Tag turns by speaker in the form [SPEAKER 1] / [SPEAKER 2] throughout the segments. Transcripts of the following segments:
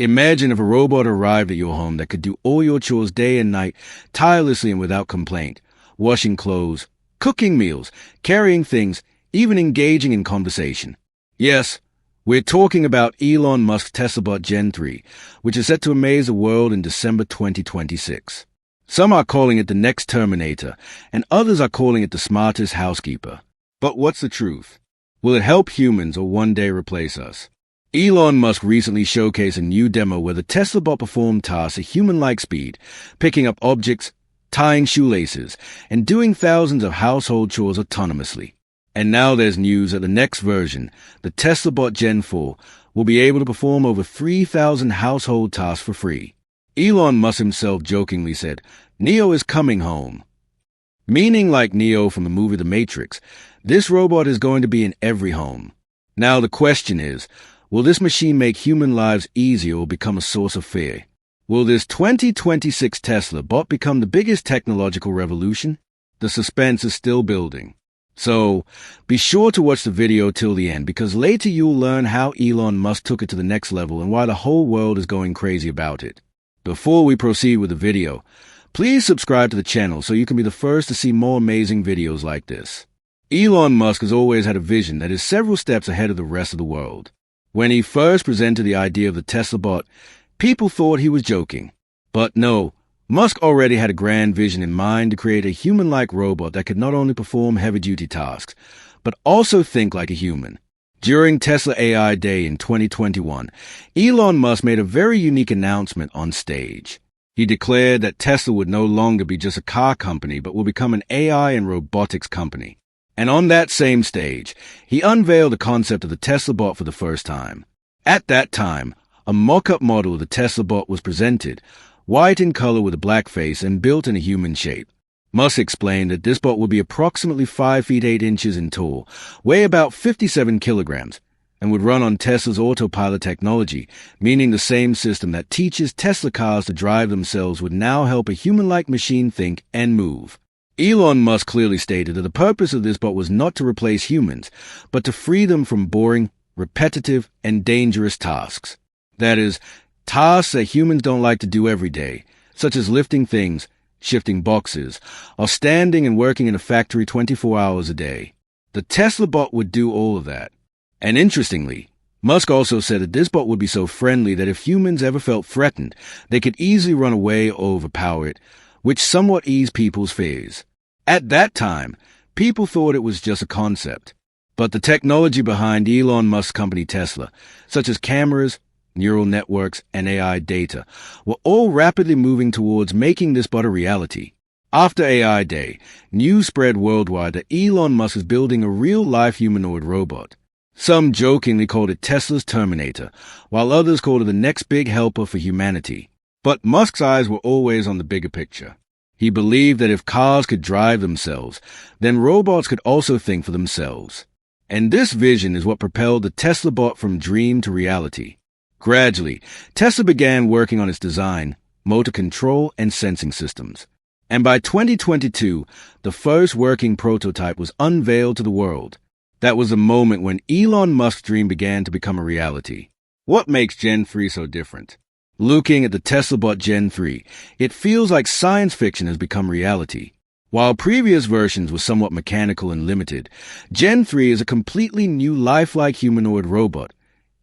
[SPEAKER 1] Imagine if a robot arrived at your home that could do all your chores day and night, tirelessly and without complaint, washing clothes, cooking meals, carrying things, even engaging in conversation. Yes, we're talking about Elon Musk's Tesla bot Gen 3, which is set to amaze the world in December 2026. Some are calling it the next Terminator, and others are calling it the smartest housekeeper. But what's the truth? Will it help humans or one day replace us? Elon Musk recently showcased a new demo where the Tesla bot performed tasks at human-like speed, picking up objects, tying shoelaces, and doing thousands of household chores autonomously. And now there's news that the next version, the Tesla bot Gen 4, will be able to perform over 3,000 household tasks for free. Elon Musk himself jokingly said, "Neo is coming home." Meaning like Neo from the movie The Matrix, this robot is going to be in every home. Now the question is, will this machine make human lives easier or become a source of fear? Will this 2026 Tesla bot become the biggest technological revolution? The suspense is still building. So, be sure to watch the video till the end because later you'll learn how Elon Musk took it to the next level and why the whole world is going crazy about it. Before we proceed with the video, please subscribe to the channel so you can be the first to see more amazing videos like this. Elon Musk has always had a vision that is several steps ahead of the rest of the world. When he first presented the idea of the Tesla bot, people thought he was joking. But no, Musk already had a grand vision in mind to create a human-like robot that could not only perform heavy-duty tasks, but also think like a human. During Tesla AI Day in 2021, Elon Musk made a very unique announcement on stage. He declared that Tesla would no longer be just a car company, but will become an AI and robotics company. And on that same stage, he unveiled the concept of the Tesla bot for the first time. At that time, a mock-up model of the Tesla bot was presented, white in color with a black face and built in a human shape. Musk explained that this bot would be approximately 5 feet 8 inches in tall, weigh about 57 kilograms, and would run on Tesla's autopilot technology, meaning the same system that teaches Tesla cars to drive themselves would now help a human-like machine think and move. Elon Musk clearly stated that the purpose of this bot was not to replace humans, but to free them from boring, repetitive, and dangerous tasks. That is, tasks that humans don't like to do every day, such as lifting things, shifting boxes, or standing and working in a factory 24 hours a day. The Tesla bot would do all of that. And interestingly, Musk also said that this bot would be so friendly that if humans ever felt threatened, they could easily run away or overpower it, which somewhat eased people's fears. At that time, people thought it was just a concept. But the technology behind Elon Musk's company Tesla, such as cameras, neural networks, and AI data, were all rapidly moving towards making this bot a reality. After AI Day, news spread worldwide that Elon Musk is building a real-life humanoid robot. Some jokingly called it Tesla's Terminator, while others called it the next big helper for humanity. But Musk's eyes were always on the bigger picture. He believed that if cars could drive themselves, then robots could also think for themselves. And this vision is what propelled the Tesla bot from dream to reality. Gradually, Tesla began working on its design, motor control, and sensing systems. And by 2022, the first working prototype was unveiled to the world. That was the moment when Elon Musk's dream began to become a reality. What makes Gen 3 so different? Looking at the Tesla bot Gen 3, it feels like science fiction has become reality. While previous versions were somewhat mechanical and limited, Gen 3 is a completely new lifelike humanoid robot.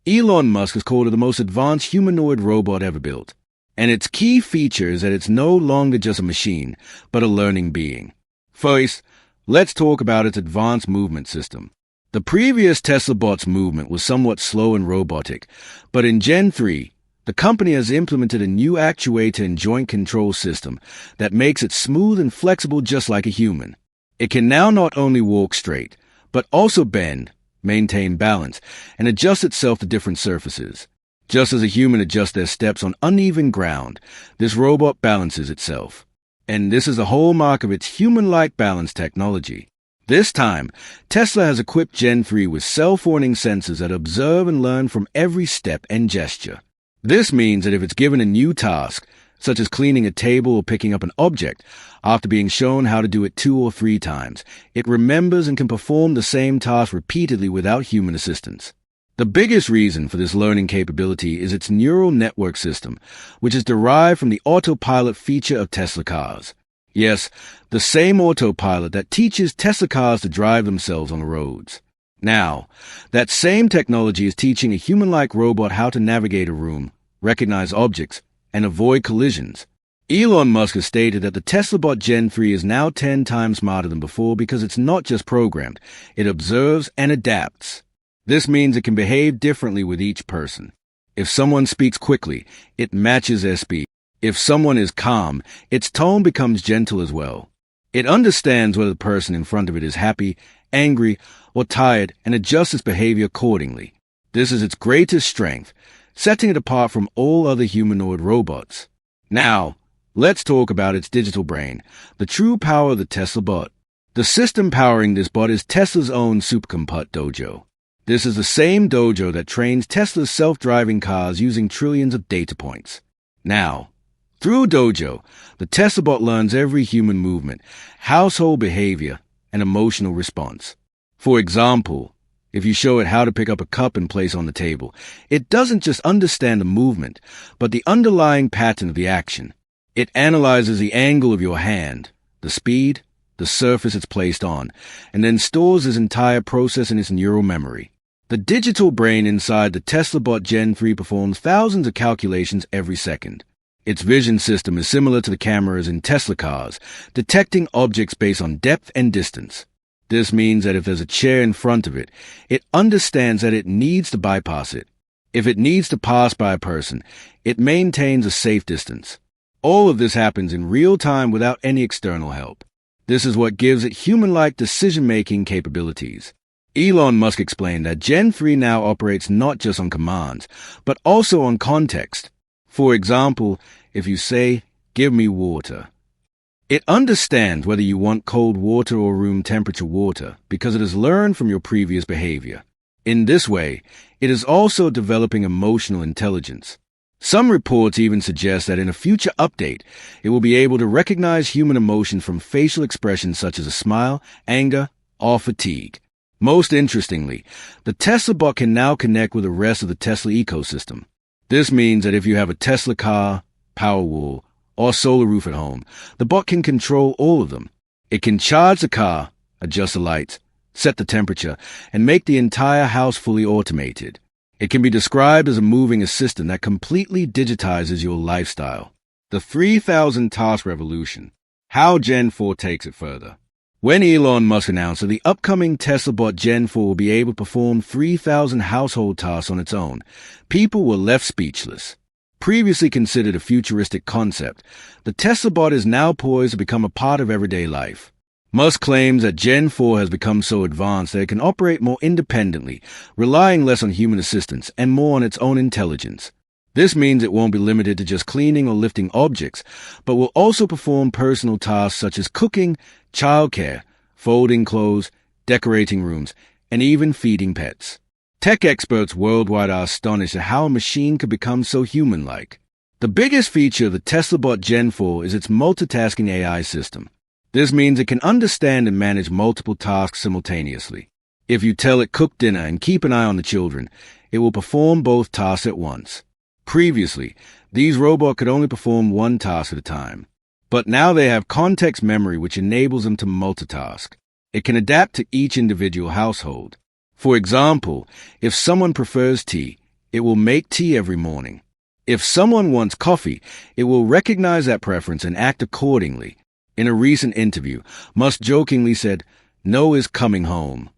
[SPEAKER 1] Elon Musk has called it the most advanced humanoid robot ever built. And its key feature is that it's no longer just a machine, but a learning being. First, let's talk about its advanced movement system. The previous Tesla bot's movement was somewhat slow and robotic, but in Gen 3, the company has implemented a new actuator and joint control system that makes it smooth and flexible just like a human. It can now not only walk straight, but also bend, maintain balance, and adjust itself to different surfaces. Just as a human adjusts their steps on uneven ground, this robot balances itself. And this is the hallmark of its human-like balance technology. This time, Tesla has equipped Gen 3 with self-warning sensors that observe and learn from every step and gesture. This means that if it's given a new task, such as cleaning a table or picking up an object, after being shown how to do it 2 or 3 times, it remembers and can perform the same task repeatedly without human assistance. The biggest reason for this learning capability is its neural network system, which is derived from the autopilot feature of Tesla cars. Yes, the same autopilot that teaches Tesla cars to drive themselves on the roads. Now, that same technology is teaching a human-like robot how to navigate a room, recognize objects, and avoid collisions. Elon Musk has stated that the Tesla bot Gen 3 is now 10 times smarter than before because it's not just programmed, it observes and adapts. This means it can behave differently with each person. If someone speaks quickly, it matches their speed. If someone is calm, its tone becomes gentle as well. It understands whether the person in front of it is happy, angry, or tired and adjusts its behavior accordingly. This is its greatest strength, setting it apart from all other humanoid robots. Now, let's talk about its digital brain, the true power of the Tesla bot. The system powering this bot is Tesla's own supercomputer dojo. This is the same dojo that trains Tesla's self-driving cars using trillions of data points. Now, through Dojo, the Tesla bot learns every human movement, household behavior, and emotional response. For example, if you show it how to pick up a cup and place on the table, it doesn't just understand the movement, but the underlying pattern of the action. It analyzes the angle of your hand, the speed, the surface it's placed on, and then stores this entire process in its neural memory. The digital brain inside the Tesla bot Gen 3 performs thousands of calculations every second. Its vision system is similar to the cameras in Tesla cars, detecting objects based on depth and distance. This means that if there's a chair in front of it, it understands that it needs to bypass it. If it needs to pass by a person, it maintains a safe distance. All of this happens in real time without any external help. This is what gives it human-like decision-making capabilities. Elon Musk explained that Gen 3 now operates not just on commands, but also on context. For example, if you say, "Give me water," it understands whether you want cold water or room temperature water because it has learned from your previous behavior. In this way, it is also developing emotional intelligence. Some reports even suggest that in a future update, it will be able to recognize human emotion from facial expressions such as a smile, anger, or fatigue. Most interestingly, the Tesla bot can now connect with the rest of the Tesla ecosystem. This means that if you have a Tesla car, Powerwall, or solar roof at home, the bot can control all of them. It can charge the car, adjust the lights, set the temperature, and make the entire house fully automated. It can be described as a moving assistant that completely digitizes your lifestyle. The 3,000 task revolution. How Gen 4 takes it further. When Elon Musk announced that the upcoming Tesla bot Gen 4 will be able to perform 3,000 household tasks on its own, people were left speechless. Previously considered a futuristic concept, the Tesla bot is now poised to become a part of everyday life. Musk claims that Gen 4 has become so advanced that it can operate more independently, relying less on human assistance and more on its own intelligence. This means it won't be limited to just cleaning or lifting objects, but will also perform personal tasks such as cooking, childcare, folding clothes, decorating rooms, and even feeding pets. Tech experts worldwide are astonished at how a machine could become so human-like. The biggest feature of the Tesla bot Gen 4 is its multitasking AI system. This means it can understand and manage multiple tasks simultaneously. If you tell it cook dinner and keep an eye on the children, it will perform both tasks at once. Previously, these robots could only perform one task at a time. But now they have context memory which enables them to multitask. It can adapt to each individual household. For example, if someone prefers tea, it will make tea every morning. If someone wants coffee, it will recognize that preference and act accordingly. In a recent interview, Musk jokingly said, "No is coming home,"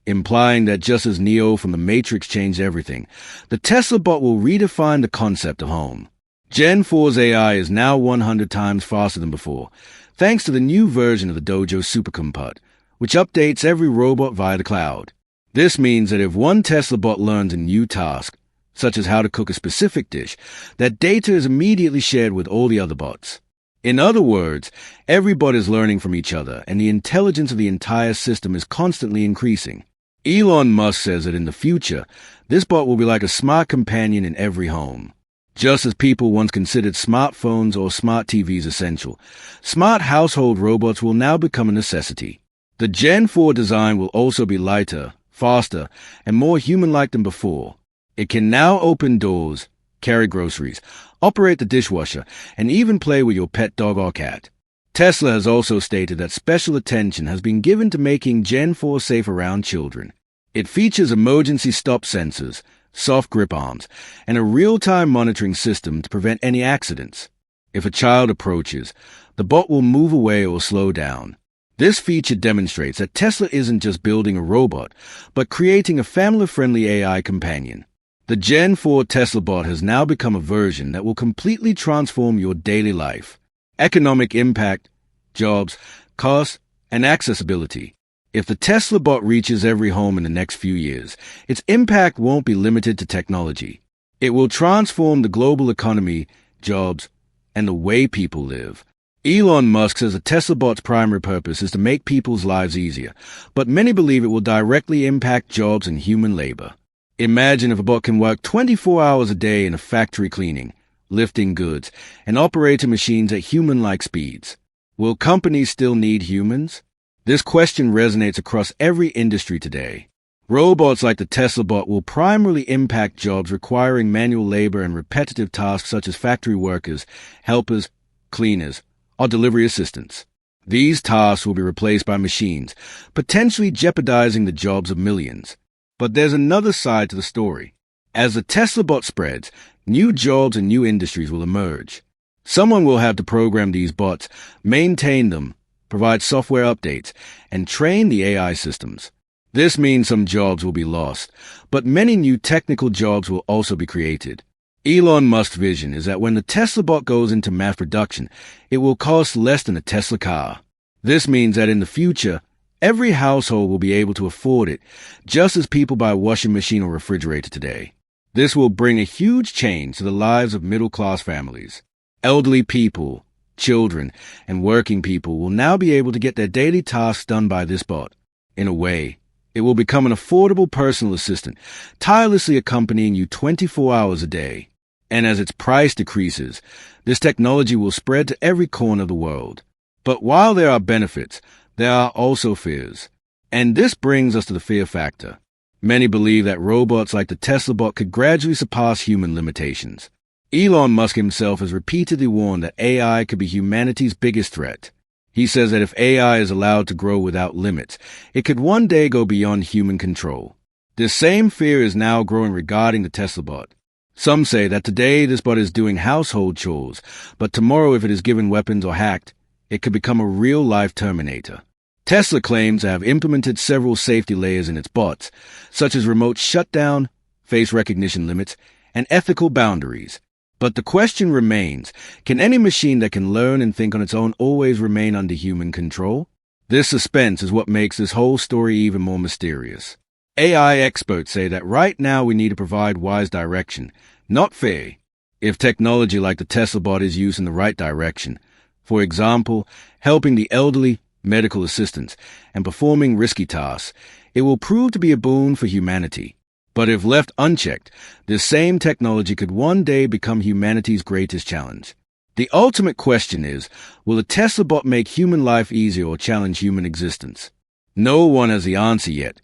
[SPEAKER 1] implying that just as Neo from the Matrix changed everything, the Tesla bot will redefine the concept of home. Gen 4's AI is now 100 times faster than before, thanks to the new version of the Dojo supercomputer, which updates every robot via the cloud. This means that if one Tesla bot learns a new task, such as how to cook a specific dish, that data is immediately shared with all the other bots. In other words, every bot is learning from each other, and the intelligence of the entire system is constantly increasing. Elon Musk says that in the future, this bot will be like a smart companion in every home. Just as people once considered smartphones or smart TVs essential, smart household robots will now become a necessity. The Gen 4 design will also be lighter, faster, and more human-like than before. It can now open doors, carry groceries, operate the dishwasher, and even play with your pet dog or cat. Tesla has also stated that special attention has been given to making Gen 4 safe around children. It features emergency stop sensors, soft grip arms, and a real-time monitoring system to prevent any accidents. If a child approaches, the bot will move away or slow down. This feature demonstrates that Tesla isn't just building a robot, but creating a family-friendly AI companion. The Gen 4 Tesla bot has now become a version that will completely transform your daily life. Economic impact, jobs, costs, and accessibility. If the Tesla bot reaches every home in the next few years, its impact won't be limited to technology. It will transform the global economy, jobs, and the way people live. Elon Musk says the Tesla bot's primary purpose is to make people's lives easier, but many believe it will directly impact jobs and human labor. Imagine if a bot can work 24 hours a day in a factory cleaning, lifting goods, and operating machines at human-like speeds. Will companies still need humans? This question resonates across every industry today. Robots like the Tesla bot will primarily impact jobs requiring manual labor and repetitive tasks such as factory workers, helpers, cleaners, or delivery assistants. These tasks will be replaced by machines, potentially jeopardizing the jobs of millions. But there's another side to the story. As the Tesla bot spreads, new jobs and new industries will emerge. Someone will have to program these bots, maintain them, provide software updates, and train the AI systems. This means some jobs will be lost, but many new technical jobs will also be created. Elon Musk's vision is that when the Tesla bot goes into mass production, it will cost less than a Tesla car. This means that in the future, every household will be able to afford it, just as people buy a washing machine or refrigerator today. This will bring a huge change to the lives of middle-class families. Elderly people, children, and working people will now be able to get their daily tasks done by this bot. In a way, it will become an affordable personal assistant, tirelessly accompanying you 24 hours a day. And as its price decreases, this technology will spread to every corner of the world. But while there are benefits, there are also fears. And this brings us to the fear factor. Many believe that robots like the Tesla bot could gradually surpass human limitations. Elon Musk himself has repeatedly warned that AI could be humanity's biggest threat. He says that if AI is allowed to grow without limits, it could one day go beyond human control. This same fear is now growing regarding the Tesla bot. Some say that today this bot is doing household chores, but tomorrow if it is given weapons or hacked, it could become a real-life Terminator. Tesla claims to have implemented several safety layers in its bots, such as remote shutdown, face recognition limits, and ethical boundaries. But the question remains, can any machine that can learn and think on its own always remain under human control? This suspense is what makes this whole story even more mysterious. AI experts say that right now we need to provide wise direction, not fear. If technology like the Tesla bot is used in the right direction, for example, helping the elderly, medical assistants, and performing risky tasks, it will prove to be a boon for humanity. But if left unchecked, this same technology could one day become humanity's greatest challenge. The ultimate question is, will the Tesla bot make human life easier or challenge human existence? No one has the answer yet,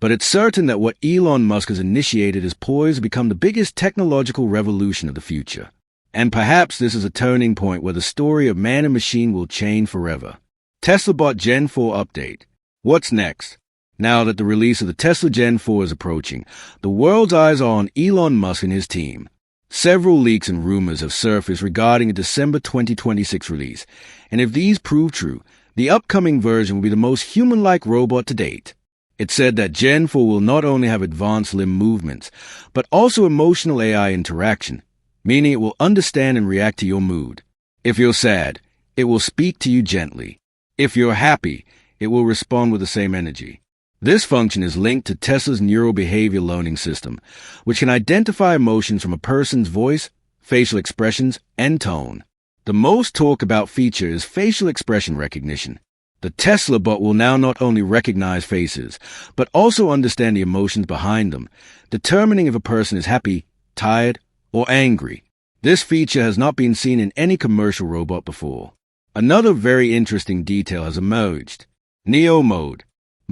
[SPEAKER 1] but it's certain that what Elon Musk has initiated is poised to become the biggest technological revolution of the future. And perhaps this is a turning point where the story of man and machine will change forever. Tesla bot Gen 4 update. What's next? Now that the release of the Tesla Gen 4 is approaching, the world's eyes are on Elon Musk and his team. Several leaks and rumors have surfaced regarding a December 2026 release, and if these prove true, the upcoming version will be the most human-like robot to date. It's said that Gen 4 will not only have advanced limb movements, but also emotional AI interaction, meaning it will understand and react to your mood. If you're sad, it will speak to you gently. If you're happy, it will respond with the same energy. This function is linked to Tesla's neural behavior learning system, which can identify emotions from a person's voice, facial expressions, and tone. The most talked about feature is facial expression recognition. The Tesla bot will now not only recognize faces, but also understand the emotions behind them, determining if a person is happy, tired, or angry. This feature has not been seen in any commercial robot before. Another very interesting detail has emerged. Neo mode.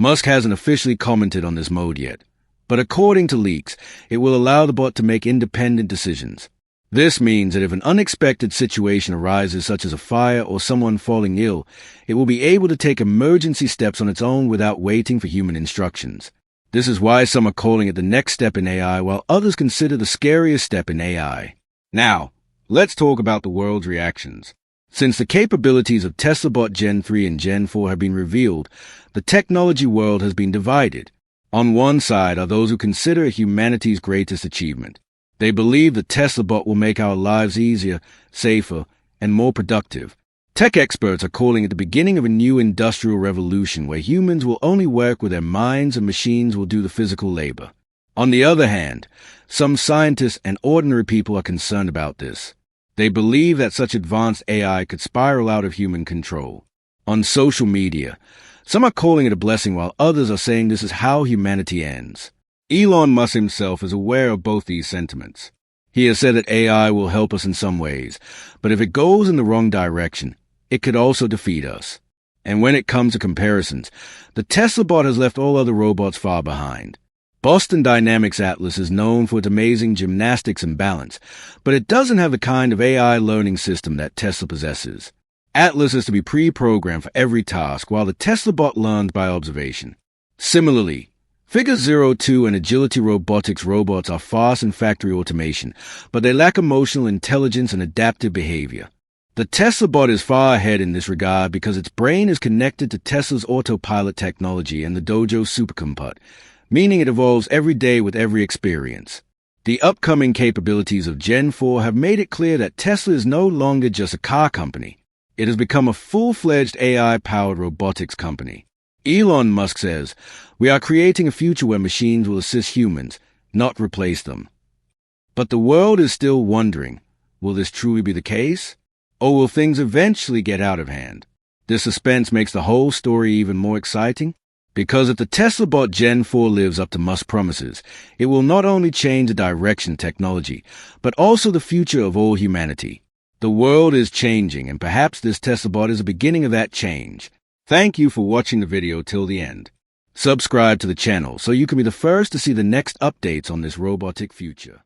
[SPEAKER 1] Musk hasn't officially commented on this mode yet, but according to leaks, it will allow the bot to make independent decisions. This means that if an unexpected situation arises, such as a fire or someone falling ill, it will be able to take emergency steps on its own without waiting for human instructions. This is why some are calling it the next step in AI, while others consider the scariest step in AI. Now, let's talk about the world's reactions. Since the capabilities of Tesla Bot Gen 3 and Gen 4 have been revealed, the technology world has been divided. On one side are those who consider it humanity's greatest achievement. They believe the Tesla bot will make our lives easier, safer, and more productive. Tech experts are calling it the beginning of a new industrial revolution where humans will only work with their minds and machines will do the physical labor. On the other hand, some scientists and ordinary people are concerned about this. They believe that such advanced AI could spiral out of human control. On social media, some are calling it a blessing while others are saying this is how humanity ends. Elon Musk himself is aware of both these sentiments. He has said that AI will help us in some ways, but if it goes in the wrong direction, it could also defeat us. And when it comes to comparisons, the Tesla bot has left all other robots far behind. Boston Dynamics Atlas is known for its amazing gymnastics and balance, but it doesn't have the kind of AI learning system that Tesla possesses. Atlas is to be pre-programmed for every task, while the Tesla bot learns by observation. Similarly, Figure 02 and Agility Robotics robots are fast in factory automation, but they lack emotional intelligence and adaptive behavior. The Tesla bot is far ahead in this regard because its brain is connected to Tesla's autopilot technology and the Dojo supercomputer, meaning it evolves every day with every experience. The upcoming capabilities of Gen 4 have made it clear that Tesla is no longer just a car company. It has become a full-fledged AI-powered robotics company. Elon Musk says, "We are creating a future where machines will assist humans, not replace them." But the world is still wondering, will this truly be the case? Or will things eventually get out of hand? This suspense makes the whole story even more exciting, because if the Tesla bot Gen 4 lives up to Musk's promises, it will not only change the direction of technology, but also the future of all humanity. The world is changing, and perhaps this Tesla bot is the beginning of that change. Thank you for watching the video till the end. Subscribe to the channel so you can be the first to see the next updates on this robotic future.